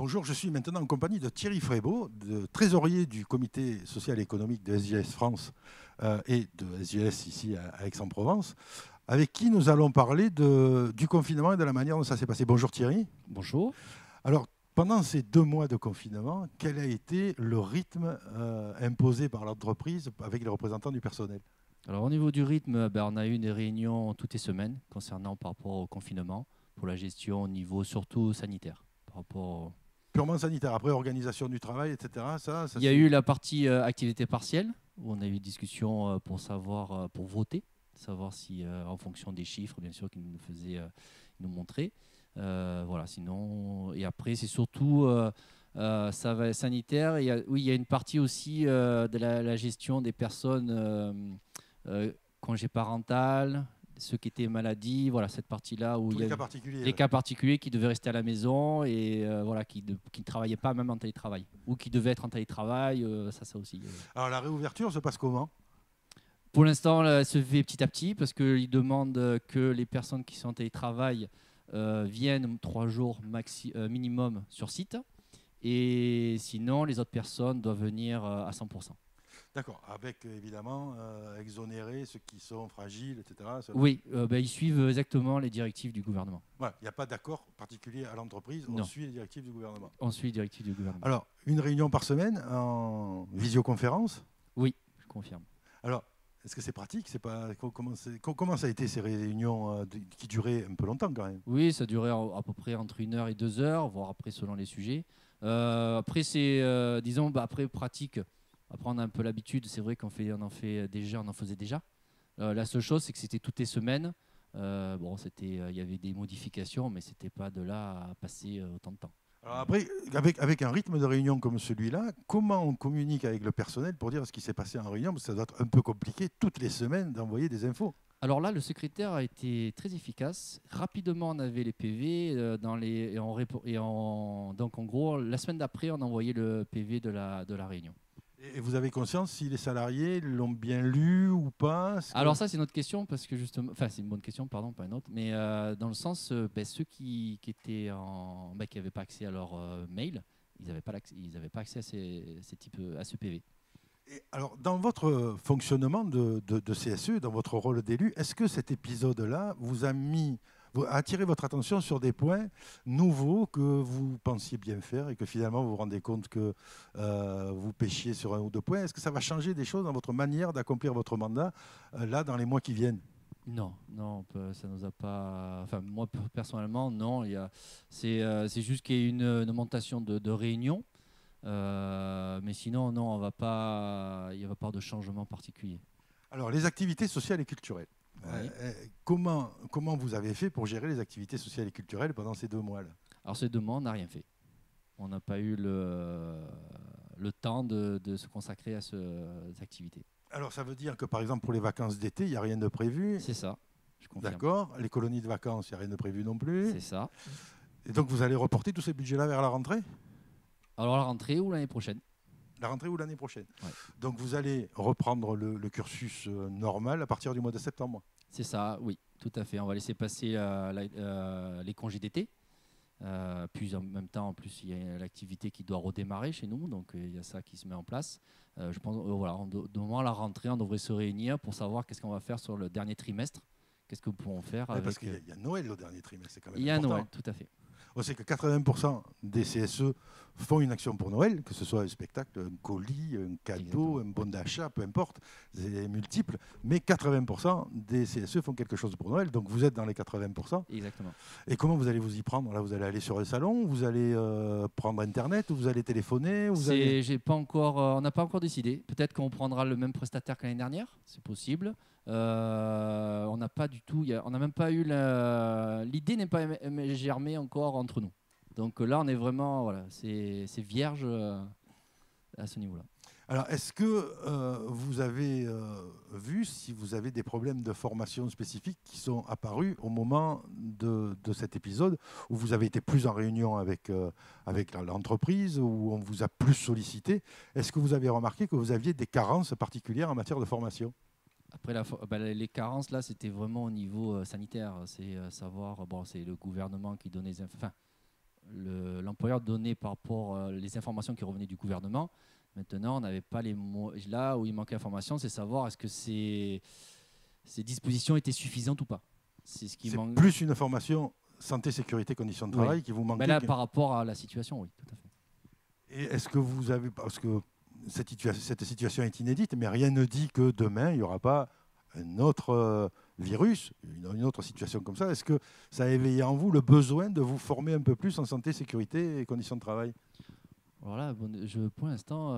Bonjour, je suis maintenant en compagnie de Thierry Frébault, trésorier du comité social et économique de SGS France et de SGS ici à Aix-en-Provence, avec qui nous allons parler du confinement et de la manière dont ça s'est passé. Bonjour Thierry. Bonjour. Alors, pendant ces 2 mois de confinement, quel a été le rythme imposé par l'entreprise avec les représentants du personnel? Alors au niveau du rythme, on a eu des réunions toutes les semaines concernant par rapport au confinement pour la gestion au niveau surtout sanitaire. Purement sanitaire, après organisation du travail, etc. Il y a eu la partie activité partielle où on a eu une discussion pour savoir, pour voter, savoir si en fonction des chiffres bien sûr qu'ils nous montraient. Voilà, sinon et après c'est surtout ça va sanitaire. Oui, il y a une partie aussi de la gestion des personnes. Congé parental, ceux qui étaient maladies, voilà cette partie-là où Tous il y les a cas particuliers. les cas particuliers qui devaient rester à la maison et voilà qui ne travaillaient pas même en télétravail ou qui devaient être en télétravail, ça aussi. Alors la réouverture se passe comment? Pour l'instant, elle se fait petit à petit parce qu'ils demandent que les personnes qui sont en télétravail viennent 3 jours minimum sur site et sinon les autres personnes doivent venir à 100%. D'accord, avec évidemment exonérer ceux qui sont fragiles, etc. Oui, ils suivent exactement les directives du gouvernement. Voilà, il n'y a pas d'accord particulier à l'entreprise, on suit les directives du gouvernement. On suit les directives du gouvernement. Alors, une réunion par semaine en visioconférence? Oui, je confirme. Alors, est-ce que c'est pratique? Comment ça a été ces réunions qui duraient un peu longtemps quand même? Oui, ça durait à peu près entre 1 heure et 2 heures, voire après selon les sujets. Après, c'est, disons, après pratique. Après, on a un peu l'habitude. C'est vrai on en faisait déjà. La seule chose, c'est que c'était toutes les semaines. Il y avait des modifications, mais c'était pas de là à passer autant de temps. Alors après, avec un rythme de réunion comme celui-là, comment on communique avec le personnel pour dire ce qui s'est passé en réunion? Parce que ça doit être un peu compliqué toutes les semaines d'envoyer des infos. Alors là, le secrétaire a été très efficace. Rapidement, on avait les PV donc en gros, la semaine d'après, on envoyait le PV de la réunion. Et vous avez conscience si les salariés l'ont bien lu ou pas? Alors ça, c'est une autre question parce que justement, enfin c'est une bonne question, pardon, pas une autre, mais dans le sens, ceux qui étaient qui n'avaient pas accès à leur mail, ils n'avaient pas accès à à ce PV. Et alors, dans votre fonctionnement de CSE, dans votre rôle d'élu, est-ce que cet épisode-là vous a attiré votre attention sur des points nouveaux que vous pensiez bien faire et que finalement vous vous rendez compte que vous pêchiez sur 1 ou 2 points? Est-ce que ça va changer des choses dans votre manière d'accomplir votre mandat là dans les mois qui viennent? Non, ça nous a pas. Enfin, moi personnellement, non. C'est juste qu'il y a une augmentation de réunions, mais sinon, non, il n'y va pas avoir de changement particulier. Alors, les activités sociales et culturelles. Oui. Comment vous avez fait pour gérer les activités sociales et culturelles pendant ces 2 mois-là? Alors ces 2 mois, on n'a rien fait. On n'a pas eu le temps de se consacrer à ces activités. Alors ça veut dire que par exemple pour les vacances d'été, il n'y a rien de prévu? C'est ça, je confirme. D'accord. Les colonies de vacances, il n'y a rien de prévu non plus? C'est ça. Et donc vous allez reporter tous ces budgets-là vers la rentrée? Alors la rentrée ou l'année prochaine? La rentrée ou l'année prochaine. Ouais. Donc vous allez reprendre le cursus normal à partir du mois de septembre? C'est ça, oui, tout à fait. On va laisser passer les congés d'été. Puis en même temps, en plus, il y a l'activité qui doit redémarrer chez nous, donc il y a ça qui se met en place. Je pense, voilà, moment à la rentrée, on devrait se réunir pour savoir qu'est-ce qu'on va faire sur le dernier trimestre. Qu'est-ce que nous pourrons faire avec... Parce qu'il y a Noël au dernier trimestre, c'est quand même Il y a important. Noël, tout à fait. On sait que 80% des CSE font une action pour Noël, que ce soit un spectacle, un colis, un cadeau, un bon d'achat, peu importe, c'est multiple, mais 80% des CSE font quelque chose pour Noël, donc vous êtes dans les 80%. Exactement. Et comment vous allez vous y prendre? Là, vous allez aller sur le salon, vous allez prendre Internet, ou vous allez téléphoner on n'a pas encore décidé. Peut-être qu'on prendra le même prestataire que l'année dernière, c'est possible. On n'a pas du tout, on n'a même pas eu l'idée n'est pas germée encore entre nous. Donc là, on est vraiment, voilà, c'est vierge à ce niveau-là. Alors, est-ce que vous avez vu si vous avez des problèmes de formation spécifiques qui sont apparus au moment de cet épisode, où vous avez été plus en réunion avec l'entreprise, où on vous a plus sollicité? Est-ce que vous avez remarqué que vous aviez des carences particulières en matière de formation? Après, les carences, là, c'était vraiment au niveau sanitaire. C'est savoir, c'est le gouvernement qui donnait l'employeur donnait par rapport les informations qui revenaient du gouvernement. Maintenant, on n'avait pas les mots. Là où il manquait d'informations, c'est savoir est-ce que ces dispositions étaient suffisantes ou pas. C'est ce qui C'est manque. plus une formation santé, sécurité, conditions de travail qui vous manquait. Mais là, par rapport à la situation, oui, tout à fait. Et est-ce que vous avez, parce que cette situation est inédite, mais rien ne dit que demain, il n'y aura pas un autre virus, une autre situation comme ça. Est-ce que ça a éveillé en vous le besoin de vous former un peu plus en santé, sécurité et conditions de travail? Alors là, pour l'instant,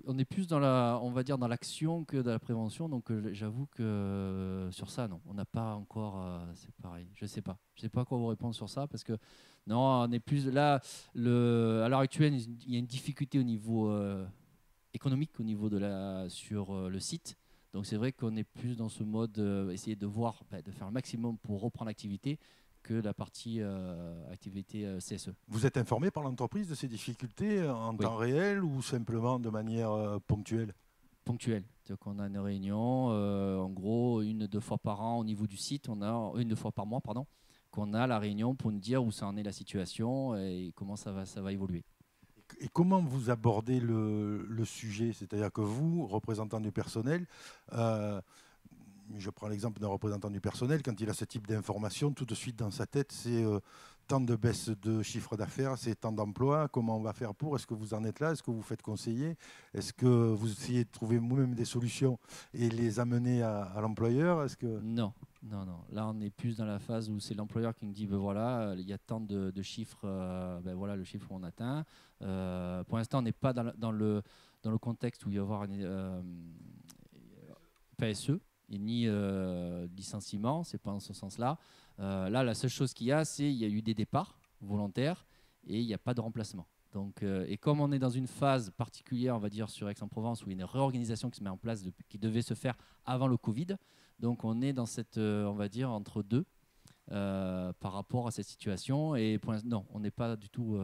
on est plus on va dire, dans l'action que dans la prévention. Donc, j'avoue que sur ça, non, on n'a pas encore. C'est pareil. Je sais pas. Je sais pas quoi vous répondre sur ça parce que non, on est plus là. À l'heure actuelle, il y a une difficulté au niveau économique, au niveau sur le site. Donc, c'est vrai qu'on est plus dans ce mode essayer de voir, de faire le maximum pour reprendre l'activité que la partie activité CSE. Vous êtes informé par l'entreprise de ces difficultés en temps réel ou simplement de manière ponctuelle? Ponctuelle. C'est-à-dire qu'on a une réunion, en gros, 1-2 fois par an au niveau du site, on a 1-2 fois par mois, pardon, qu'on a la réunion pour nous dire où ça en est la situation et comment ça va évoluer. Et comment vous abordez le sujet? C'est-à-dire que vous, représentant du personnel, je prends l'exemple d'un représentant du personnel, quand il a ce type d'information, tout de suite dans sa tête, c'est tant de baisse de chiffre d'affaires, c'est tant d'emplois, comment on va faire pour? Est-ce que vous en êtes là? Est-ce que vous faites conseiller? Est-ce que vous essayez de trouver vous-même des solutions et les amener à l'employeur? Non. Là, on est plus dans la phase où c'est l'employeur qui nous dit, voilà, il y a tant de chiffres, voilà le chiffre qu'on atteint. Pour l'instant, on n'est pas dans le contexte où il va y avoir une PSE. Ni licenciement, c'est pas dans ce sens-là. Là, la seule chose qu'il y a, c'est qu'il y a eu des départs volontaires et il n'y a pas de remplacement. Donc, et comme on est dans une phase particulière, on va dire, sur Aix-en-Provence, où il y a une réorganisation qui se met en place, qui devait se faire avant le Covid, donc on est dans cette, on va dire, entre deux par rapport à cette situation. Et non, on n'est pas du tout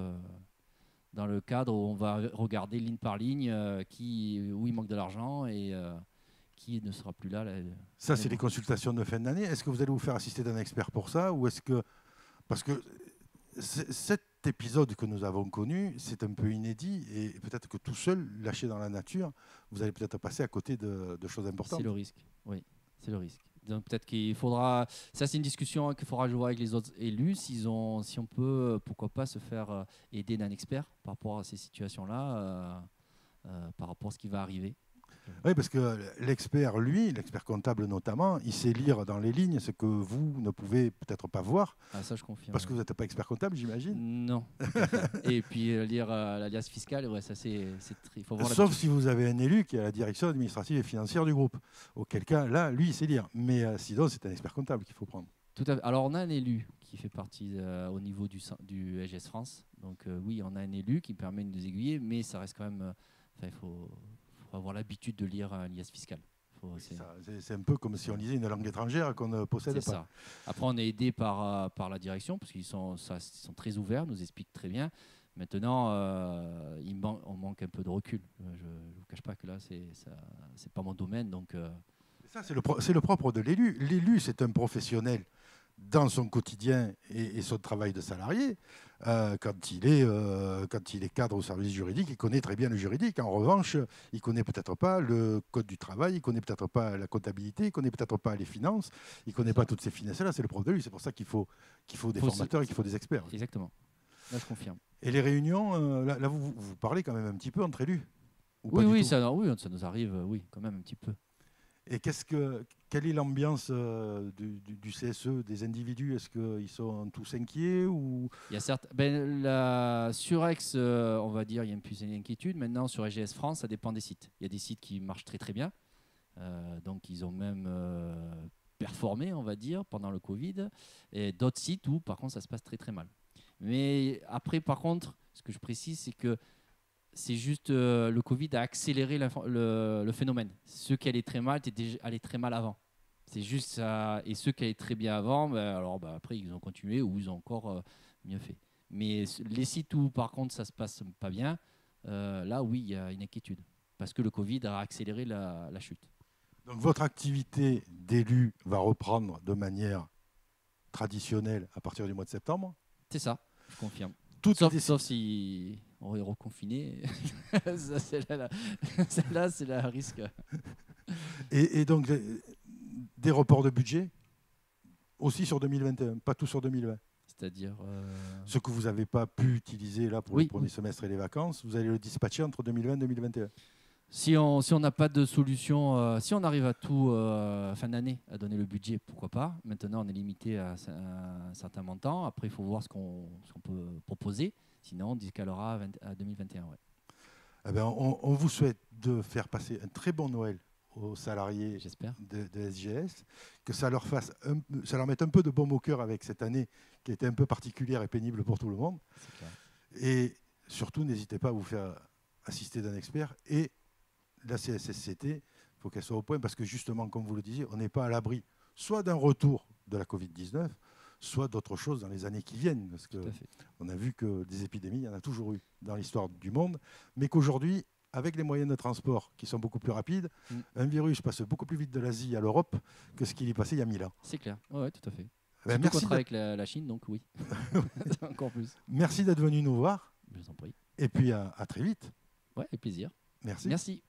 dans le cadre où on va regarder ligne par ligne où il manque de l'argent et qui ne sera plus là. Ça, c'est les consultations de fin d'année. Est-ce que vous allez vous faire assister d'un expert pour ça ou est-ce que... Parce que cet épisode que nous avons connu, c'est un peu inédit et peut-être que tout seul, lâché dans la nature, vous allez peut-être passer à côté de choses importantes. C'est le risque, oui, c'est le risque. Donc peut-être qu'il faudra... Ça, c'est une discussion qu'il faudra jouer avec les autres élus, si on peut, pourquoi pas, se faire aider d'un expert par rapport à ces situations-là, par rapport à ce qui va arriver. Oui, parce que l'expert, lui, l'expert comptable notamment, il sait lire dans les lignes ce que vous ne pouvez peut-être pas voir. Ah, ça, je confirme. Parce que vous n'êtes pas expert comptable, j'imagine. Non. Et puis lire l'alias fiscal, ouais, ça il faut voir. Sauf si vous avez un élu qui est à la direction administrative et financière du groupe. Auquel cas, là, lui, il sait lire. Mais sinon, c'est un expert comptable qu'il faut prendre. Tout à fait. Alors, on a un élu qui fait partie au niveau du SGS France. Donc, oui, on a un élu qui permet de nous aiguiller, mais ça reste quand même... il faut avoir l'habitude de lire un liasse fiscal. C'est un peu comme si on lisait une langue étrangère qu'on ne possède pas. Ça. Après, on est aidé par la direction, parce qu'ils sont très ouverts, nous expliquent très bien. Maintenant, on manque un peu de recul. Je ne vous cache pas que là, c'est pas mon domaine. Donc, ça, c'est le propre de l'élu. L'élu, c'est un professionnel dans son quotidien et son travail de salarié. Quand il est cadre au service juridique, il connaît très bien le juridique. En revanche, il ne connaît peut-être pas le code du travail, il ne connaît peut-être pas la comptabilité, il ne connaît peut-être pas les finances, il ne connaît pas toutes ces finesses-là. C'est le propre de lui. C'est pour ça qu'il faut des formateurs et qu'il faut des experts. Exactement. Là, je confirme. Et les réunions, là vous parlez quand même un petit peu entre élus? Oui, ça nous arrive, oui, quand même un petit peu. Et quelle est l'ambiance du CSE, des individus? Est-ce qu'ils sont tous inquiets ou... Il y a certes, sur Aix, on va dire, il y a une plus d'inquiétude. Maintenant, sur SGS France, ça dépend des sites. Il y a des sites qui marchent très très bien. Donc, ils ont même performé, on va dire, pendant le Covid. Et d'autres sites où, par contre, ça se passe très très mal. Mais après, par contre, ce que je précise, c'est que c'est juste le Covid a accéléré le phénomène. Ceux qui allaient très mal allaient très mal avant. C'est juste ça. Et ceux qui allaient très bien avant, après, ils ont continué ou ils ont encore mieux fait. Mais les sites où, par contre, ça ne se passe pas bien, là, oui, il y a une inquiétude. Parce que le Covid a accéléré la chute. Donc, votre activité d'élu va reprendre de manière traditionnelle à partir du mois de septembre? C'est ça. Je confirme. Toutes les Sauf si on est reconfiné. Ça, celle-là, c'est la risque. Et donc, des reports de budget aussi sur 2021, pas tout sur 2020. C'est-à-dire Ce que vous n'avez pas pu utiliser là pour le premier semestre et les vacances, vous allez le dispatcher entre 2020 et 2021. Si on n'a pas de solution, si on arrive à tout fin d'année à donner le budget, pourquoi pas. Maintenant, on est limité à un certain montant. Après, il faut voir ce qu'on peut proposer. Sinon, on décalera à 2021. Ouais. Eh ben, on vous souhaite de faire passer un très bon Noël aux salariés de SGS, que ça leur mette un peu de baume au cœur avec cette année qui était un peu particulière et pénible pour tout le monde. Et surtout, n'hésitez pas à vous faire assister d'un expert. Et la CSSCT, il faut qu'elle soit au point parce que justement, comme vous le disiez, on n'est pas à l'abri soit d'un retour de la Covid-19, soit d'autres choses dans les années qui viennent. Parce qu'on a vu que des épidémies, il y en a toujours eu dans l'histoire du monde, mais qu'aujourd'hui, avec les moyens de transport qui sont beaucoup plus rapides, un virus passe beaucoup plus vite de l'Asie à l'Europe que ce qu'il y passait il y a 1000 ans. C'est clair, oui, tout à fait. Merci avec la Chine, donc oui. Encore plus. Merci d'être venu nous voir. Je vous en prie. Et puis à très vite. Ouais, avec plaisir. Merci. Merci.